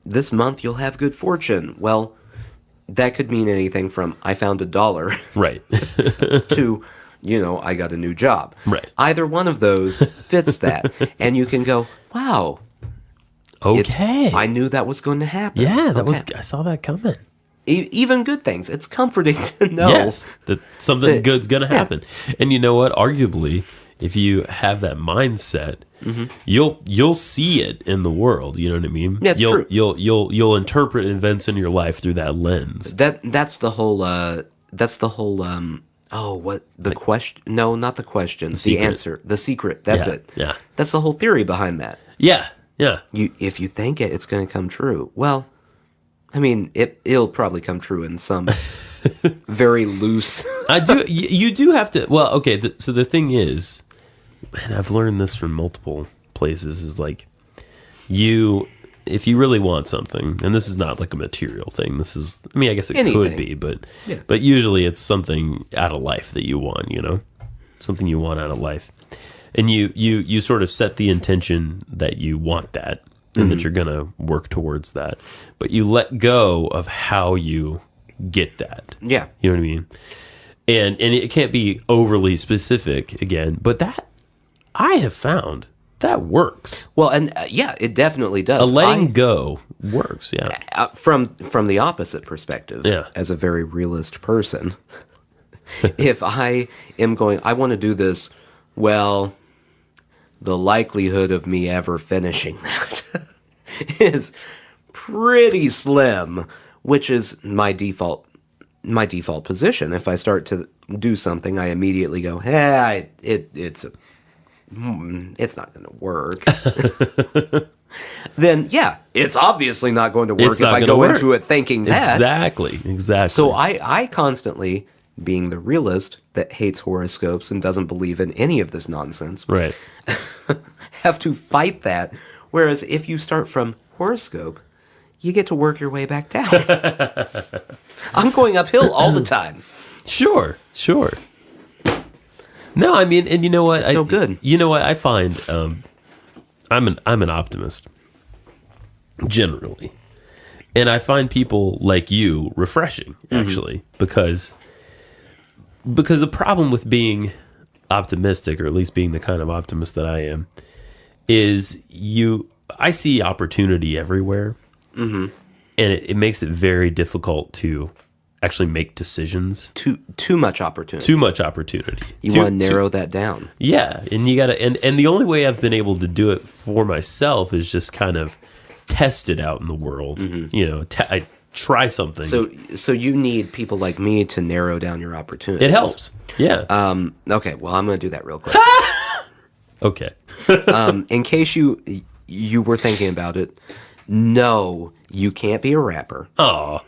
this month you'll have good fortune, well, that could mean anything from I found $1 Right. to, I got a new job. Right. Either one of those fits that. And you can go, wow. Okay. I knew that was going to happen. Yeah, Okay. I saw that coming. Even good things. It's comforting to know. Yes, that something good's going to happen. And you know what? Arguably, if you have that mindset, you'll see it in the world. You know what I mean? Yeah, it's true. You'll interpret events in your life through that lens. That's the whole. Question? No, not the question. The answer. The secret. That's it. Yeah. That's the whole theory behind that. Yeah. Yeah. If you think it's going to come true. Well, I mean, it'll probably come true in some very loose. You do have to. Well, okay. So the thing is, and I've learned this from multiple places, is like if you really want something, and this is not like a material thing. This is, I mean, I guess it could be, but usually it's something out of life that you want. Something you want out of life, and you sort of set the intention that you want that. And that you're going to work towards that. But you let go of how you get that. Yeah. You know what I mean? and it can't be overly specific again, but that I have found that works. Well, and yeah, it definitely does. Letting go works, yeah. From the opposite perspective, Yeah. as a very realist person, if I am going, I want to do this, well, the likelihood of me ever finishing that is pretty slim, which is my default position. If I start to do something, I immediately go, hey, it's not going to work. Then, yeah, it's obviously not going to work It's if not I gonna go work. into it thinking that. Exactly. So I constantly, being the realist that hates horoscopes and doesn't believe in any of this nonsense, Right. have to fight that. Whereas if you start from horoscope, you get to work your way back down. I'm going uphill all the time. Sure. No, I mean, and you know what? It's no good. You know what? I find I'm an optimist generally, and I find people like you refreshing actually because the problem with being optimistic, or at least being the kind of optimist that I am, is I see opportunity everywhere, and it makes it very difficult to actually make decisions. Too much opportunity. Too much opportunity. You want to narrow that down. Yeah, and you gotta, and the only way I've been able to do it for myself is just kind of test it out in the world. You know, I try something. So you need people like me to narrow down your opportunities. It helps. Yeah. Okay, well, I'm going to do that real quick. Okay. In case you were thinking about it, no, you can't be a rapper. Oh,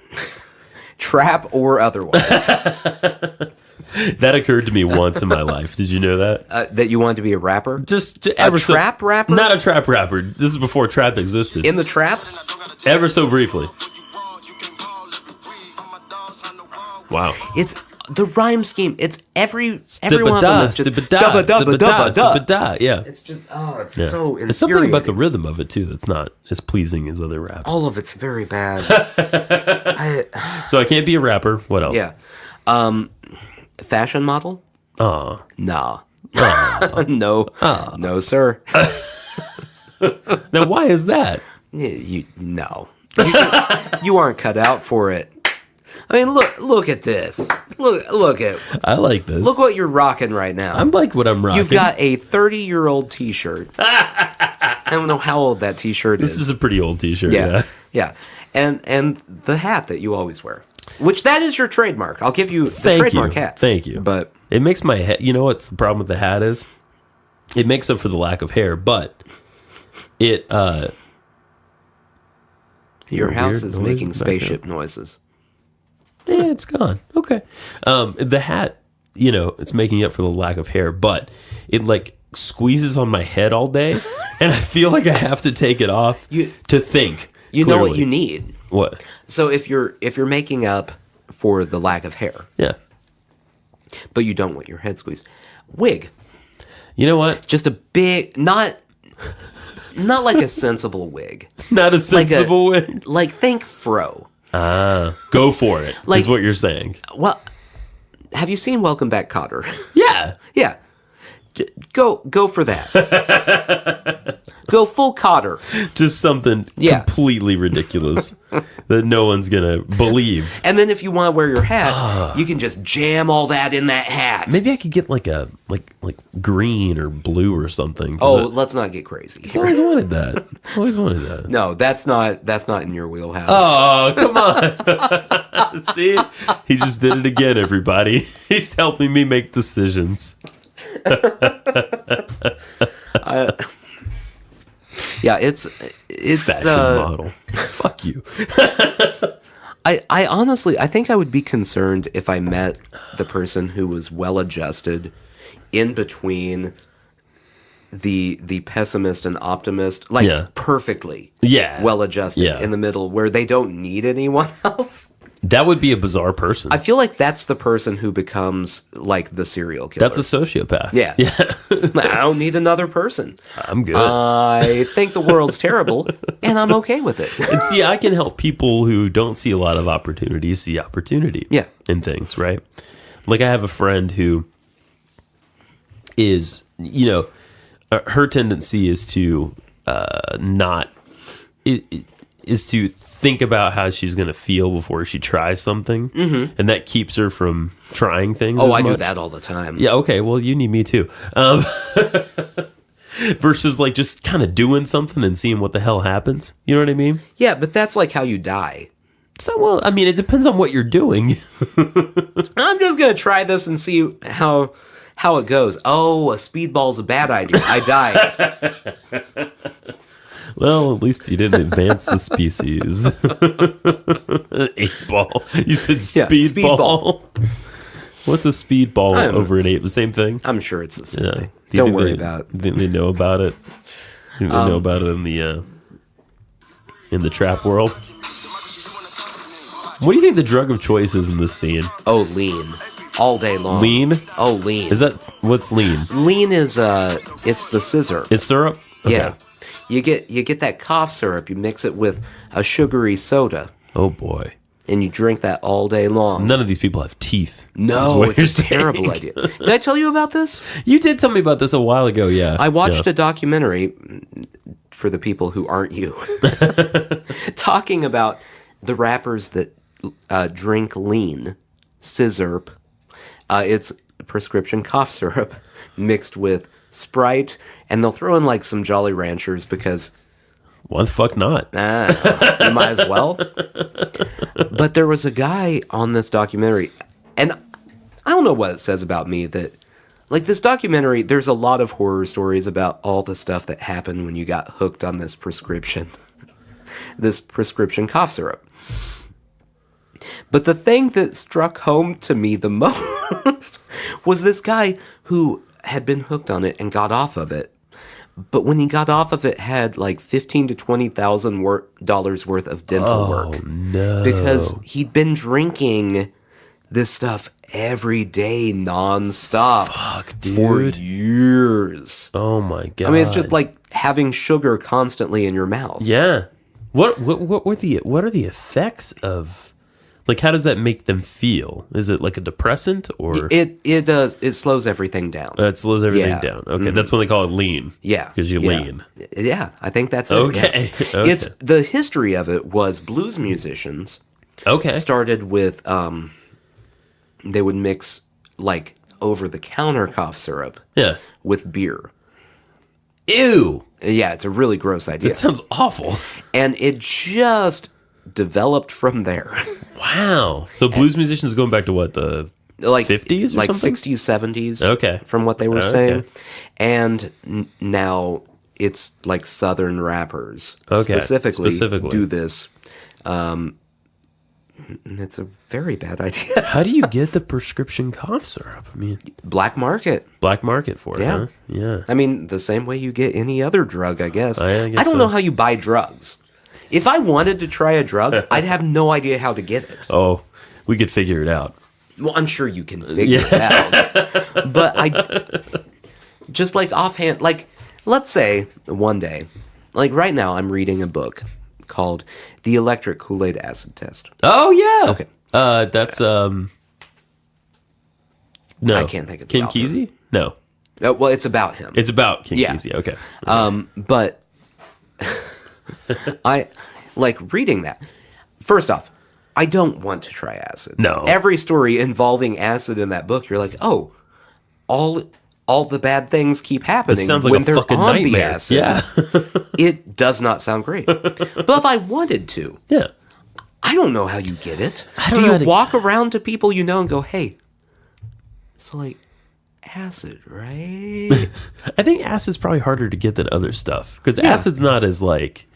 Trap or otherwise. that occurred to me once in my life. Did you know that? That you wanted to be a rapper? Just A trap rapper? Not a trap rapper. This is before trap existed. In the trap? Ever so briefly. Wow. It's the rhyme scheme. It's every one of them is just Dubba-da. Yeah. It's just it's Yeah. so infuriating. There's something about the rhythm of it too that's not as pleasing as other rap. All of it's very bad. So I can't be a rapper. What else? Yeah. Fashion model? Aw. Nah. No. No, sir. Now why is that? No. You aren't cut out for it. I mean, look at this. Look at. I like this. Look what you're rocking right now. I'm like what I'm rocking. You've got a 30-year-old T-shirt. I don't know how old that T-shirt is. This is a pretty old T-shirt. Yeah. And the hat that you always wear, which that is your trademark. I'll give you the trademark hat. Thank you. But it makes my head. You know what's the problem with the hat is? It makes up for the lack of hair, but it. Your house weird is noise making back spaceship noises. Yeah, it's gone. Okay. The hat, it's making up for the lack of hair, but it like squeezes on my head all day, and I feel like I have to take it off to think. You know what you need? What? So if you're making up for the lack of hair, Yeah. but you don't want your head squeezed, wig. You know what? Just a big, not like a sensible wig. Not a sensible way. Like think fro. Go for it, Like- is what you're saying. Well, have you seen Welcome Back, Kotter? Yeah. Yeah. Go for that. Go full Kotter. Just something Yeah. completely ridiculous that no one's going to believe. And then if you want to wear your hat, you can just jam all that in that hat. Maybe I could get like a like green or blue or something. Oh, let's not get crazy. I always wanted that. Always wanted that. No, that's not in your wheelhouse. Oh, come on. See? He just did it again, everybody. He's helping me make decisions. Yeah, it's Fashion model. Fuck you. I honestly, I think I would be concerned if I met the person who was well adjusted in between the pessimist and optimist, like perfectly well adjusted in the middle where they don't need anyone else. That would be a bizarre person. I feel like that's the person who becomes like the serial killer. That's a sociopath. Yeah. I don't need another person. I'm good. I think the world's terrible, and I'm okay with it. And see, I can help people who don't see a lot of opportunities see opportunity Yeah. in things, right? Like I have a friend who is, her tendency is to is to think about how she's going to feel before she tries something. And that keeps her from trying things. Oh, I do that all the time. Yeah, okay. Well, you need me too. Versus like just kind of doing something and seeing what the hell happens. You know what I mean? Yeah, but that's like how you die. So, well, I mean, it depends on what you're doing. I'm just going to try this and see how it goes. Oh, a speedball's a bad idea. I died. Well, at least you didn't advance the species. 8-ball. You said speedball. What's a speedball over an 8? The same thing? I'm sure it's the same thing. Do you Don't think worry about it. Think they know about it? Think they know about it in the trap world? What do you think the drug of choice is in this scene? Oh, lean. All day long. Lean? Oh, lean. Is that what's lean? Lean is it's the scissor. It's syrup? Okay. Yeah. You get that cough syrup, you mix it with a sugary soda, Oh boy. and you drink that all day long. None of these people have teeth. No, is what it's a you're saying. terrible idea. Did I tell you about this? You did tell me about this a while ago, yeah. I watched a documentary, for the people who aren't you, talking about the rappers that drink lean, scissorp. It's prescription cough syrup mixed with Sprite, and they'll throw in like some Jolly Ranchers because Why the fuck not? you might as well. But there was a guy on this documentary, and I don't know what it says about me that, like, this documentary, there's a lot of horror stories about all the stuff that happened when you got hooked on this prescription cough syrup. But the thing that struck home to me the most was this guy who had been hooked on it and got off of it. But when he got off of it, had like $15,000 to $20,000 worth of dental work. No. Because he'd been drinking this stuff every day, nonstop. Fuck, dude. For years. Oh my god. I mean, it's just like having sugar constantly in your mouth. Yeah. What are the effects of, like, how does that make them feel? Is it like a depressant or It does. It slows everything down. it slows everything Yeah. down? Okay, that's when they call it lean. Yeah. Because you yeah. lean. Yeah, I think that's it. Okay. yeah. Okay. It's the history of it was blues musicians Okay. started with they would mix like over-the-counter cough syrup Yeah. with beer. Ew. Yeah, it's a really gross idea. That sounds awful. And it just developed from there. Wow. So blues musicians going back to what, the Like 50s or like something? 60s, 70s. Okay. From what they were Okay. saying. And now it's like Southern rappers Okay, specifically do this. It's a very bad idea. How do you get the prescription cough syrup? I mean, Black market. black market for it, Yeah. huh? Yeah. I mean, the same way you get any other drug, I guess. I guess I don't so. know how you buy drugs. If I wanted to try a drug, I'd have no idea how to get it. Oh, we could figure it out. Well, I'm sure you can figure it out. But I just like offhand, like, let's say one day, like right now, I'm reading a book called The Electric Kool-Aid Acid Test. Oh yeah. Okay. That's no. I can't think of the Ken author. Kesey? No. Well, it's about him. It's about Ken Yeah. Kesey. Okay. But I like reading that. First off, I don't want to try acid. No. Every story involving acid in that book, you're like, oh, all the bad things keep It happening sounds like when a they're fucking on the nightmare. acid. Yeah. It does not sound great. But if I wanted to, Yeah. I don't know how you get it. I don't Do know you how to- walk around to people you know and go, hey, so like acid, right? I think acid's probably harder to get than other stuff because acid's not as like.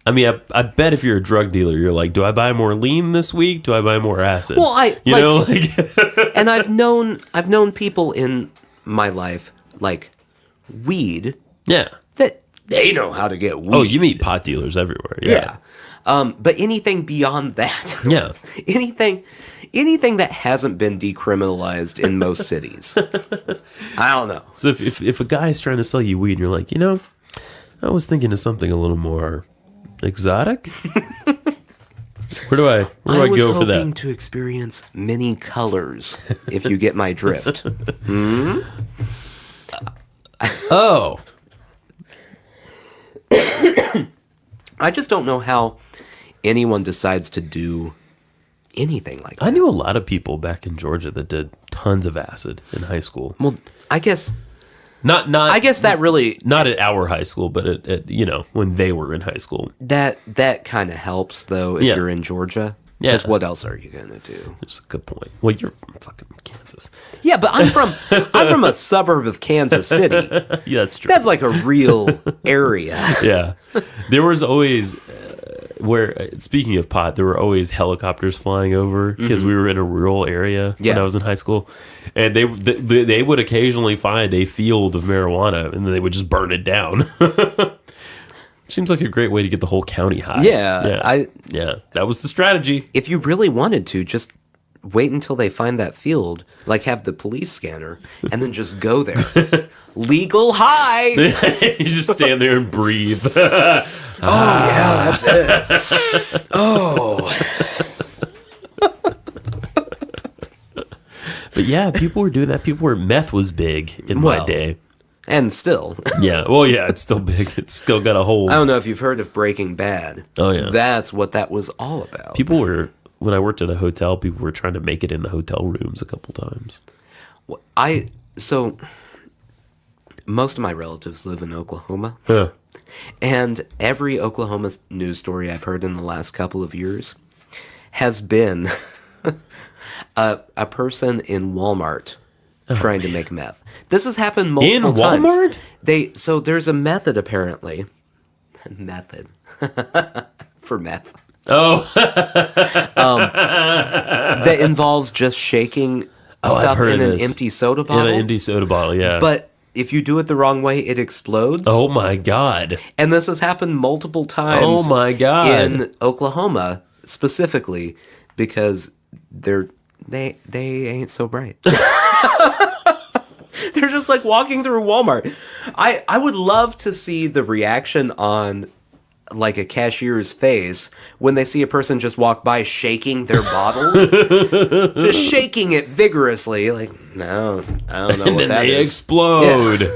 I mean, I bet if you're a drug dealer, you're like, do I buy more lean this week? Do I buy more acid? Well, like, and I've known people in my life like weed yeah. that they know how to get weed. Oh, you meet pot dealers everywhere. yeah. But anything beyond that, Yeah. anything that hasn't been decriminalized in most cities, I don't know. So if a guy's trying to sell you weed, and you're like, I was thinking of something a little more exotic. Where do I was go for hoping that? to experience many colors, if you get my drift. Oh. I just don't know how anyone decides to do anything like that. I knew a lot of people back in Georgia that did tons of acid in high school. Well, I guess that really not at our high school, but at when they were in high school. that kind of helps though if Yeah. you're in Georgia. Yeah. Because what else are you gonna do? That's a good point. Well, you're from fucking Kansas. Yeah, but I'm from a suburb of Kansas City. Yeah, that's true. That's like a real area. Yeah, there was always speaking of pot, there were always helicopters flying over because we were in a rural area when Yeah. I was in high school, and they would occasionally find a field of marijuana and then they would just burn it down. Seems like a great way to get the whole county high. Yeah, yeah, that was the strategy. if you really wanted to, just wait until they find that field, like have the police scanner, and then just go there. Legal high. You just stand there and breathe. Oh yeah, that's it. Oh, But yeah, people were doing that. Meth was big in my Well, day. and still, Yeah, well, yeah, it's still big. It's still got a hold. I don't know if you've heard of Breaking Bad. Oh, yeah. That's what that was all about. People were, when I worked at a hotel, people were trying to make it in the hotel rooms a couple times. So most of my relatives live in Oklahoma. Huh. And every Oklahoma news story I've heard in the last couple of years has been a person in Walmart trying to make meth. This has happened multiple In times. Walmart? So there's a method apparently. Method. For meth. Oh, That involves just shaking I've stuff heard in of an this. empty soda in bottle. an empty soda bottle, yeah. But if you do it the wrong way, it explodes. Oh my God. And this has happened multiple times. Oh my God. In Oklahoma specifically, because they ain't so bright. They're just like walking through Walmart. I would love to see the reaction on like a cashier's face when they see a person just walk by shaking their bottle. Just shaking it vigorously. Like, no, I don't know And what then that they is. explode.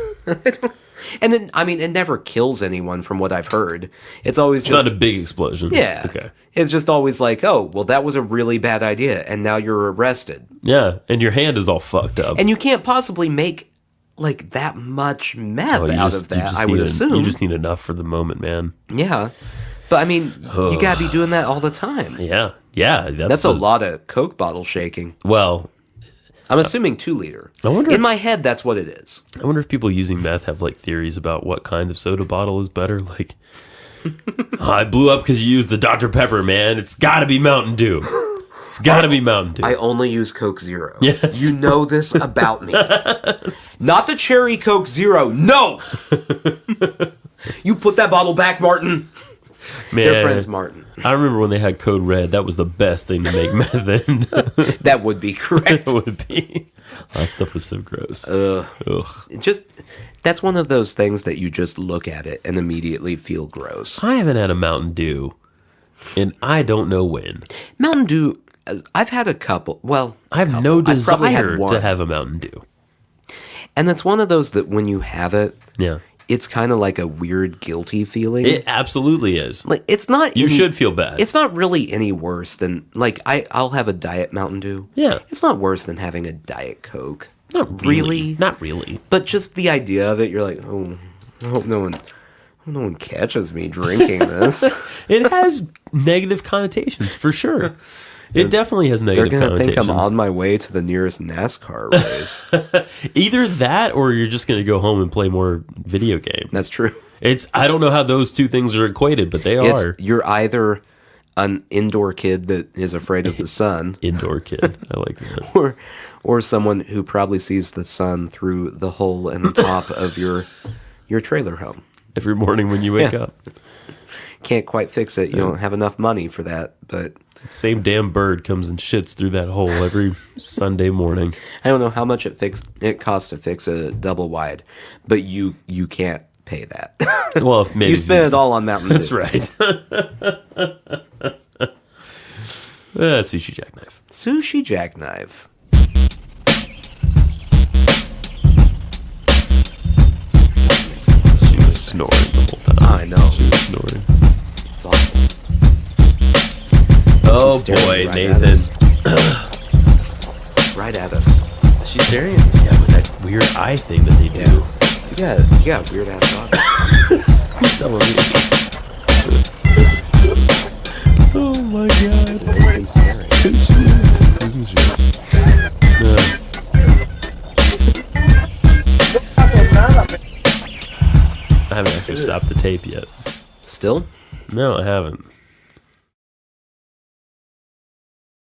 And then, I mean, it never kills anyone from what I've heard. It's always It's just... not a big explosion. Yeah. Okay. It's just always like, oh, well, that was a really bad idea, and now you're arrested. Yeah, and your hand is all fucked up. And you can't possibly make, like, that much meth You out just- of you that, just I would need assume. You just need enough for the moment, man. Yeah. But, I mean, you gotta be doing that all the time. Yeah. Yeah. That's a lot of Coke bottle shaking. Well, I'm assuming 2 liter. I wonder In if- my head, that's what it is. I wonder if people using meth have like theories about what kind of soda bottle is better. Like, "Oh, I blew up because you used the Dr. Pepper, man. It's got to be Mountain Dew. It's got to be Mountain Dew. I only use Coke Zero. Yes. You know this about me. Not the cherry Coke Zero. No! You put that bottle back, Martin. Man, Their friend's Martin. I remember when they had Code Red. That was the best thing to make meth in. That would be correct. It would be. That stuff was so gross. Ugh. Just, that's one of those things that you just look at it and immediately feel gross. I haven't had a Mountain Dew, and I don't know when. Mountain Dew, I've had a couple. Well, I have no I've probably had desire one. to have a Mountain Dew. And it's one of those that when you have it, Yeah. it's kind of like a weird guilty feeling. It absolutely is. Like, it's not... You should feel bad. It's not really any worse than... Like, I'll have a Diet Mountain Dew. Yeah. It's not worse than having a Diet Coke. Not really. Not really. But just the idea of it, you're like, oh, I hope no one catches me drinking this. It has negative connotations for sure. It definitely has They're negative going to connotations. think I'm on my way to the nearest NASCAR race. Either that or you're just going to go home and play more video games. That's true. I don't know how those two things are equated, but they are. You're either an indoor kid that is afraid of the sun, Indoor kid. I like that. or someone who probably sees the sun through the hole in the top of your trailer home. Every morning when you wake Yeah. up. Can't quite fix it. You don't have enough money for that, but That same damn bird comes and shits through that hole every Sunday morning. I don't know how much it costs to fix a double wide, but you can't pay that. Well, if maybe You spend it all on Mountain Dew. That's right. Sushi jackknife. Sushi jackknife. She was snoring the whole time. I know. She was snoring. It's awful. Oh She's staring boy, right Nathan. Right at us. She's staring at me with that weird eye thing that they do. You got weird ass dog. Telling me. Oh my god. Nathan's staring. She is, isn't she? No. I haven't actually stopped the tape yet. Still? No, I haven't.